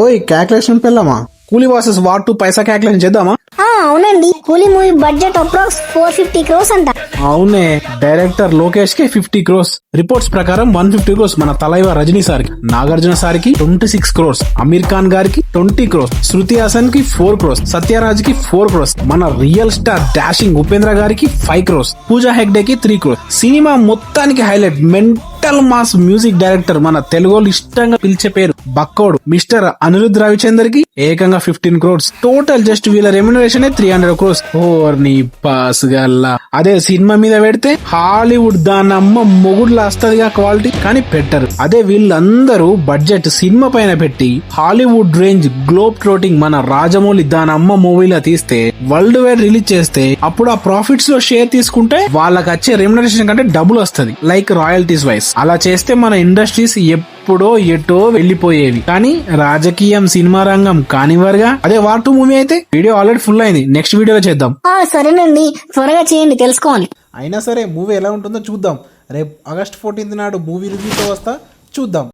ఓయ్ క్యాల్కులేషన్ పెళ్ళమా, కూలీ versus war 2 పైసా calculation చేద్దామా? అవునండి, కూలీ మూవీ బడ్జెట్ అప్రాక్స్ 450 crores అంట. అవునే, డైరెక్టర్ లోకేష్ కి 50 crores, రిపోర్ట్స్ ప్రకారం 150 crores మన తలైవ రజనీ సార్ కి, నాగార్జున సార్ కి 26 crores, అమీర్ ఖాన్ గారికి 20 crores, శృతి హాసన్ కి 4 crores, సత్యరాజ్ కి 4 crores, మన రియల్ స్టార్ డాషింగ్ ఉపేంద్ర గారికి 5 crores, పూజా హెగ్డే కి 3 crores. సినిమా మొత్తానికి highlight mental mass music director, మన తెలుగులో ఇష్టంగా పిలిచే పేరు బక్కోడు మిస్టర్ అనిరుద్ రవిచందర్ కి ఏకంగా 15 crores. టోటల్ జస్ట్ వీళ్ళ రెమ్యునరేషన్ 300 crores. ఓర్ నీ పాస్ గల్లా. అదే సినిమా మీద పెడితే హాలీవుడ్ దానమ్మ మొగుడులా వస్తదిగా క్వాలిటీ, కానీ పెట్టరు. అదే వీళ్ళందరూ బడ్జెట్ సినిమా పైన పెట్టి హాలీవుడ్ రేంజ్ గ్లోబ్ ట్రోటింగ్ మన రాజమౌళి దానమ్మ మూవీలా తీస్తే, వరల్డ్ వైడ్ రిలీజ్ చేస్తే, అప్పుడు ఆ ప్రాఫిట్స్ లో షేర్ తీసుకుంటే వాళ్ళకి వచ్చే రెమ్యునరేషన్ కంటే డబుల్ వస్తది, లైక్ రాయల్టీస్ వైస్. అలా చేస్తే మన ఇండస్ట్రీస్ ఎప్పుడో ఎటో వెళ్లిపోయేవి. కానీ రాజకీయం సినిమా రంగం కానివ్వరుగా. అదే వార్ 2 మూవీ అయితే వీడియో ఆల్రెడీ ఫుల్ అయింది, నెక్స్ట్ వీడియోలో చేద్దాం. సరేనండి, త్వరగా చేయండి తెలుసుకోవాలి. అయినా సరే మూవీ ఎలా ఉంటుందో చూద్దాం. రేపు August 14th నాడు మూవీ రివ్యూతో వస్తా, చూద్దాం.